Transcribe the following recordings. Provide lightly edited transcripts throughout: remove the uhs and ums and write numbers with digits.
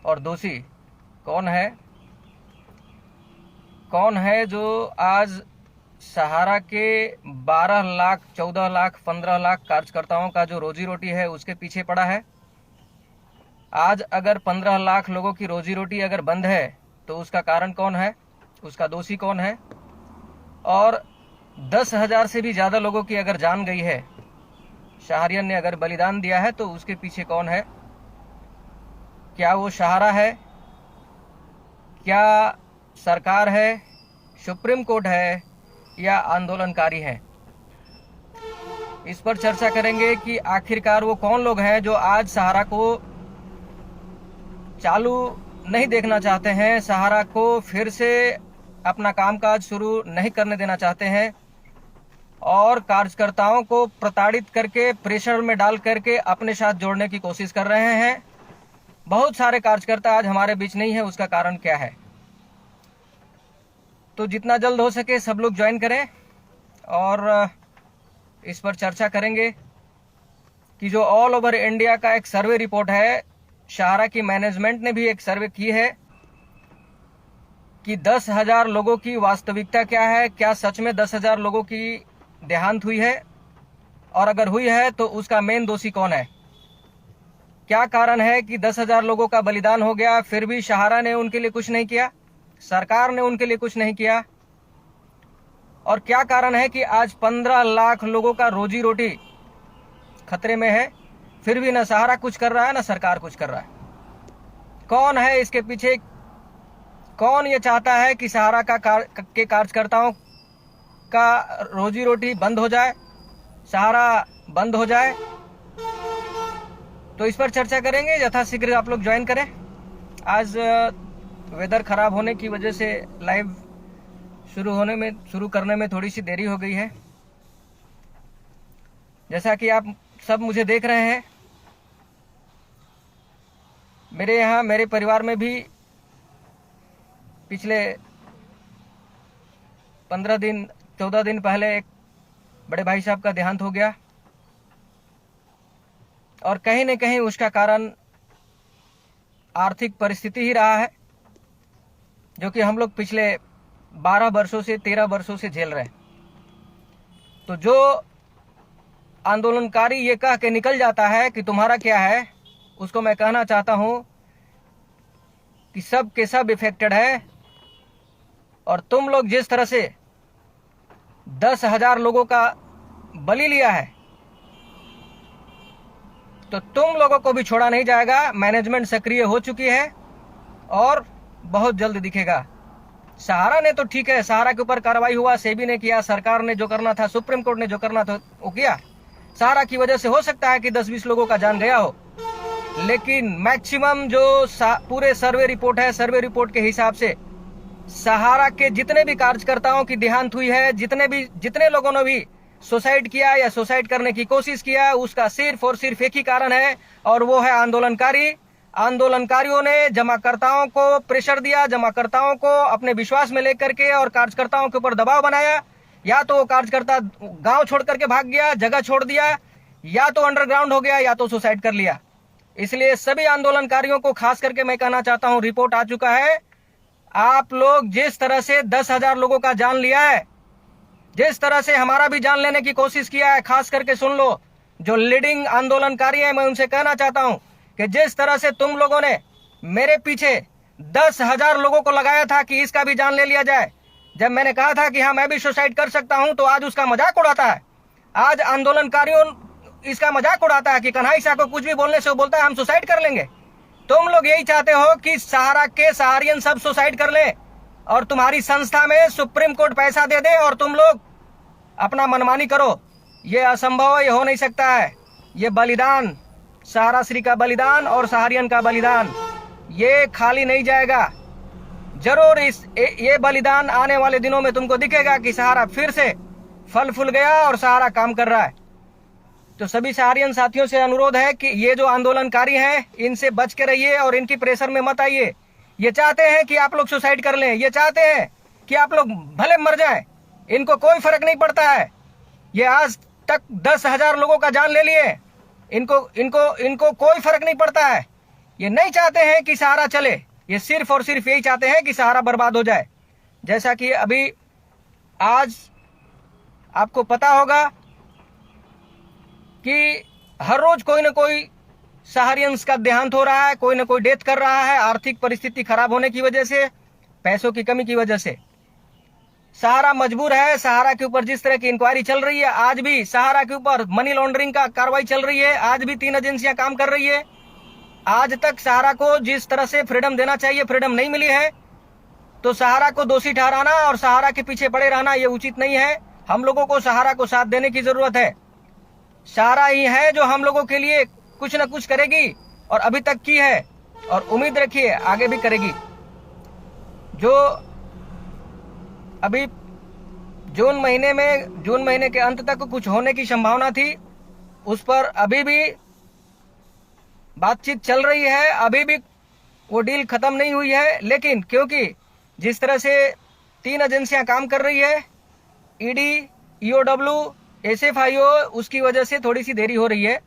और दोषी कौन है? कौन है जो आज सहारा के 12 लाख, 14 लाख, 15 लाख कार्यकर्ताओं का जो रोजी रोटी है उसके पीछे पड़ा है? आज अगर 15 लाख लोगों की रोजी रोटी अगर बंद है तो उसका कारण कौन है? उसका दोषी कौन है? और 10,000 से भी ज़्यादा लोगों की अगर जान गई है, शहरियन ने अगर बलिदान दिया है, तो उसके पीछे कौन है? क्या वो सहारा है? क्या सरकार है? सुप्रीम कोर्ट है? या आंदोलनकारी हैं? इस पर चर्चा करेंगे कि आखिरकार वो कौन लोग हैं जो आज सहारा को चालू नहीं देखना चाहते हैं, सहारा को फिर से अपना कामकाज शुरू नहीं करने देना चाहते हैं और कार्यकर्ताओं को प्रताड़ित करके, प्रेशर में डाल करके अपने साथ जोड़ने की कोशिश कर रहे हैं। बहुत सारे कार्यकर्ता आज हमारे बीच नहीं है, उसका कारण क्या है? तो जितना जल्द हो सके सब लोग ज्वाइन करें और इस पर चर्चा करेंगे कि जो ऑल ओवर इंडिया का एक सर्वे रिपोर्ट है, सहारा की मैनेजमेंट ने भी एक सर्वे की है कि 10,000 लोगों की वास्तविकता क्या है। क्या सच में 10,000 लोगों की देहांत हुई है? और अगर हुई है तो उसका मेन दोषी कौन है? क्या कारण है कि 10,000 लोगों का बलिदान हो गया फिर भी सहारा ने उनके लिए कुछ नहीं किया, सरकार ने उनके लिए कुछ नहीं किया? और क्या कारण है कि आज 15 लाख लोगों का रोजी रोटी खतरे में है, फिर भी ना सहारा कुछ कर रहा है ना सरकार कुछ कर रहा है? कौन है इसके पीछे? कौन ये चाहता है कि सहारा के कार्यकर्ताओं का रोजी रोटी बंद हो जाए, सहारा बंद हो जाए? तो इस पर चर्चा करेंगे। यथाशीघ्र आप लोग ज्वाइन करें। आज वेदर खराब होने की वजह से लाइव शुरू करने में थोड़ी सी देरी हो गई है। जैसा कि आप सब मुझे देख रहे हैं, मेरे यहाँ, मेरे परिवार में भी पिछले 15 दिन, 14 दिन पहले एक बड़े भाई साहब का देहांत हो गया और कहीं न कहीं उसका कारण आर्थिक परिस्थिति ही रहा है, जो कि हम लोग पिछले 12 वर्षों से, 13 वर्षों से झेल रहे हैं। तो जो आंदोलनकारी ये कह के निकल जाता है कि तुम्हारा क्या है, उसको मैं कहना चाहता हूं कि सब के सब इफेक्टेड है। और तुम लोग जिस तरह से 10,000 लोगों का बलि लिया है, तो तुम लोगों को भी छोड़ा नहीं जाएगा। मैनेजमेंट सक्रिय हो चुकी है और बहुत जल्द दिखेगा। सहारा ने तो ठीक है, सहारा के ऊपर कार्रवाई हुआ, सेबी ने किया, सरकार ने जो करना था, सुप्रीम कोर्ट ने जो करना था वो किया। सहारा की वजह से हो सकता है कि 10-20 लोगों का जान गया हो, लेकिन मैक्सिमम जो पूरे सर्वे रिपोर्ट है, सर्वे रिपोर्ट के हिसाब से सहारा के जितने भी कार्यकर्ताओं की देहांत हुई है, जितने लोगों ने भी सुसाइड किया या सुसाइड करने की कोशिश किया, उसका सिर्फ और सिर्फ एक ही कारण है और वो है आंदोलनकारी। आंदोलनकारियों ने जमाकर्ताओं को प्रेशर दिया, जमाकर्ताओं को अपने विश्वास में लेकर के और कार्यकर्ताओं के ऊपर दबाव बनाया। या तो वो कार्यकर्ता गांव छोड़ करके भाग गया, जगह छोड़ दिया, या तो अंडरग्राउंड हो गया, या तो सुसाइड कर लिया। इसलिए सभी आंदोलनकारियों को खास करके मैं कहना चाहता हूं, रिपोर्ट आ चुका है। आप लोग जिस तरह से 10,000 लोगों का जान लिया है, जिस तरह से हमारा भी जान लेने की कोशिश किया है, खास करके सुन लो, जो लीडिंग आंदोलनकारी है, मैं उनसे कहना चाहता हूं कि जिस तरह से तुम लोगों ने मेरे पीछे 10,000 लोगों को लगाया था कि इसका भी जान ले लिया जाए, जब मैंने कहा था कि हाँ मैं भी सुसाइड कर सकता हूं, तो आज उसका मजाक उड़ाता है। आज आंदोलनकारियों इसका मजाक उड़ाता है कि कन्हैया शाह को कुछ भी बोलने से वो बोलता है हम सुसाइड कर लेंगे। तुम लोग यही चाहते हो कि सहारा के सहारियन सब सुसाइड कर ले और तुम्हारी संस्था में सुप्रीम कोर्ट पैसा दे दे और तुम लोग अपना मनमानी करो। ये असंभव है, ये हो नहीं सकता है। ये बलिदान, सहारा श्री का बलिदान और सहारियन का बलिदान, ये खाली नहीं जाएगा। जरूर ये बलिदान आने वाले दिनों में तुमको दिखेगा कि सहारा फिर से फल फूल गया और सहारा काम कर रहा है। तो सभी सहारियन साथियों से अनुरोध है कि ये जो आंदोलनकारी हैं, इनसे बच के रहिए और इनकी प्रेशर में मत आइए। ये चाहते हैं कि आप लोग सुसाइड कर लें, ये चाहते हैं कि आप लोग भले मर जाएं, इनको कोई फर्क नहीं पड़ता है। ये आज तक 10,000 लोगों का जान ले लिए, इनको कोई फर्क नहीं पड़ता है। ये नहीं चाहते हैं कि सहारा चले, ये सिर्फ और सिर्फ यही चाहते हैं कि सहारा बर्बाद हो जाए। जैसा कि अभी आज आपको पता होगा कि हर रोज कोई ना कोई सहारियंस का देहांत हो रहा है, कोई ना कोई डेथ कर रहा है, आर्थिक परिस्थिति खराब होने की वजह से, पैसों की कमी की वजह से। सहारा मजबूर है। सहारा के ऊपर जिस तरह की इंक्वायरी चल रही है, आज भी सहारा के ऊपर मनी लॉन्ड्रिंग का कार्रवाई चल रही है, आज भी 3 एजेंसियां काम कर रही है। आज तक सहारा को जिस तरह से फ्रीडम देना चाहिए फ्रीडम नहीं मिली है, तो सहारा को दोषी ठहराना और सहारा के पीछे पड़े रहना ये उचित नहीं है। हम लोगों को सहारा को साथ देने की जरूरत है। सहारा ही है जो हम लोगों के लिए कुछ न कुछ करेगी और अभी तक की है, और उम्मीद रखिए आगे भी करेगी। जो अभी जून महीने के अंत तक कुछ होने की संभावना थी, उस पर अभी भी बातचीत चल रही है, अभी भी वो डील खत्म नहीं हुई है। लेकिन क्योंकि जिस तरह से 3 एजेंसियां काम कर रही है, ईडी, ईओडब्ल्यू, एसएफआईओ, उसकी वजह से थोड़ी सी देरी हो रही है।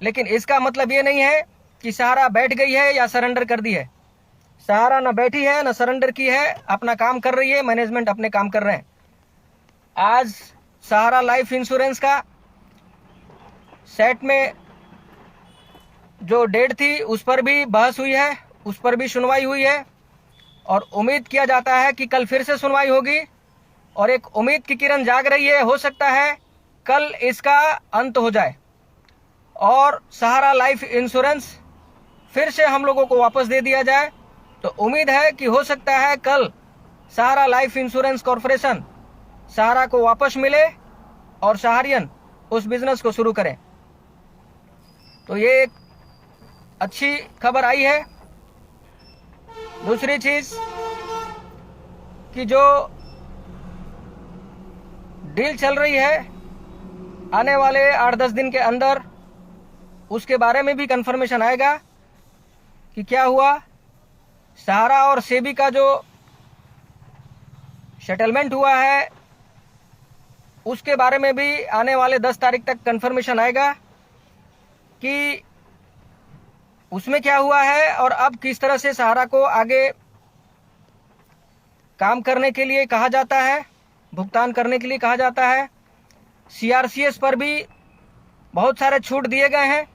लेकिन इसका मतलब ये नहीं है कि सहारा बैठ गई है या सरेंडर कर दी है। सहारा न बैठी है न सरेंडर की है, अपना काम कर रही है, मैनेजमेंट अपने काम कर रहे हैं। आज सहारा लाइफ इंश्योरेंस का सेट में जो डेट थी उस पर भी बहस हुई है, उस पर भी सुनवाई हुई है, और उम्मीद किया जाता है कि कल फिर से सुनवाई होगी। और एक उम्मीद की किरण जाग रही है, हो सकता है कल इसका अंत हो जाए और सहारा लाइफ इंश्योरेंस फिर से हम लोगों को वापस दे दिया जाए। तो उम्मीद है कि हो सकता है कल सहारा लाइफ इंश्योरेंस कॉर्पोरेशन सहारा को वापस मिले और सहारियन उस बिजनेस को शुरू करें। तो ये एक अच्छी खबर आई है। दूसरी चीज कि जो डील चल रही है आने वाले 8-10 दिन के अंदर, उसके बारे में भी कंफर्मेशन आएगा कि क्या हुआ। सहारा और सेबी का जो सेटलमेंट हुआ है उसके बारे में भी आने वाले 10 तारीख तक कंफर्मेशन आएगा कि उसमें क्या हुआ है और अब किस तरह से सहारा को आगे काम करने के लिए कहा जाता है, भुगतान करने के लिए कहा जाता है। सीआरसीएस पर भी बहुत सारे छूट दिए गए हैं।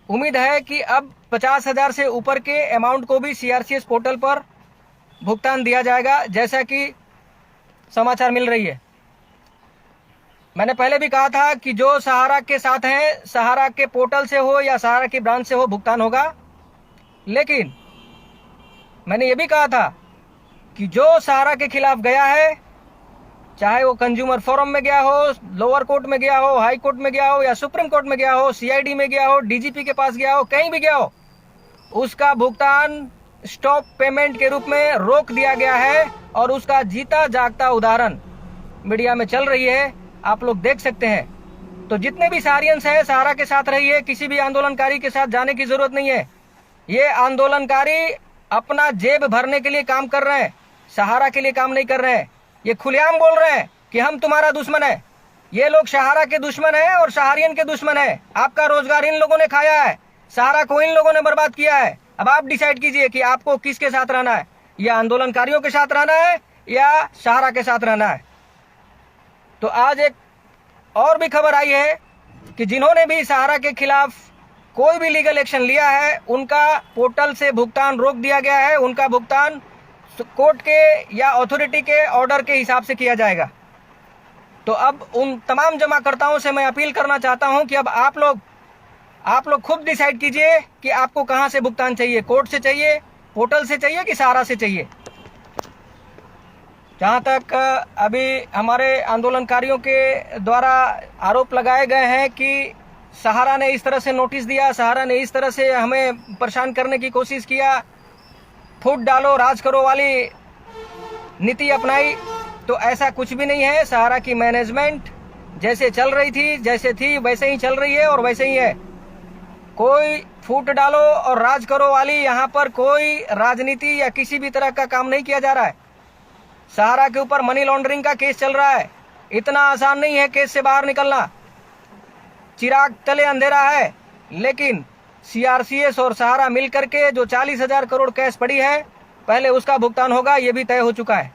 उम्मीद है कि अब 50,000 से ऊपर के अमाउंट को भी सीआरसीएस पोर्टल पर भुगतान दिया जाएगा, जैसा कि समाचार मिल रही है। मैंने पहले भी कहा था कि जो सहारा के साथ हैं, सहारा के पोर्टल से हो या सहारा की ब्रांच से हो, भुगतान होगा। लेकिन मैंने ये भी कहा था कि जो सहारा के खिलाफ गया है, चाहे वो कंज्यूमर फोरम में गया हो, लोअर कोर्ट में गया हो, हाई कोर्ट में गया हो या सुप्रीम कोर्ट में गया हो, सीआईडी में गया हो, डीजीपी के पास गया हो, कहीं भी गया हो, उसका भुगतान स्टॉप पेमेंट के रूप में रोक दिया गया है। और उसका जीता जागता उदाहरण मीडिया में चल रही है, आप लोग देख सकते हैं। तो जितने भी सहारियंस हैं, सहारा के साथ रहिए, किसी भी आंदोलनकारी के साथ जाने की जरूरत नहीं है। ये आंदोलनकारी अपना जेब भरने के लिए काम कर रहे हैं, सहारा के लिए काम नहीं कर रहे हैं। ये खुलेआम बोल रहे हैं कि हम तुम्हारा दुश्मन है। ये लोग सहारा के दुश्मन है और सहारियन के दुश्मन है। आपका रोजगार इन लोगों ने खाया है, सहारा को इन लोगों ने बर्बाद किया है। अब आप डिसाइड कीजिए कि आपको किसके साथ रहना है, या आंदोलनकारियों के साथ रहना है या सहारा के साथ रहना है। तो आज एक और भी खबर आई है कि जिन्होंने भी सहारा के खिलाफ कोई भी लीगल एक्शन लिया है, उनका पोर्टल से भुगतान रोक दिया गया है। उनका भुगतान कोर्ट के या अथॉरिटी के ऑर्डर के हिसाब से किया जाएगा। तो अब उन तमाम जमाकर्ताओं से मैं अपील करना चाहता हूं कि अब आप लोग खुद डिसाइड कीजिए कि आपको कहां से भुगतान चाहिए, कोर्ट से चाहिए, पोर्टल से चाहिए कि सहारा से चाहिए। जहां तक अभी हमारे आंदोलनकारियों के द्वारा आरोप लगाए गए हैं कि सहारा ने इस तरह से नोटिस दिया, सहारा ने इस तरह से हमें परेशान करने की कोशिश किया, फूट डालो राज करो वाली नीति अपनाई, तो ऐसा कुछ भी नहीं है। सहारा की मैनेजमेंट जैसे चल रही थी, जैसे थी वैसे ही चल रही है और वैसे ही है। कोई फूट डालो और राज करो वाली यहाँ पर कोई राजनीति या किसी भी तरह का काम नहीं किया जा रहा है। सहारा के ऊपर मनी लॉन्ड्रिंग का केस चल रहा है। इतना आसान नहीं है केस से बाहर निकलना। चिराग तले अंधेरा है, लेकिन सीआरसीएस और सहारा मिल करके जो 40,000 करोड़ कैश पड़ी है, पहले उसका भुगतान होगा, ये भी तय हो चुका है।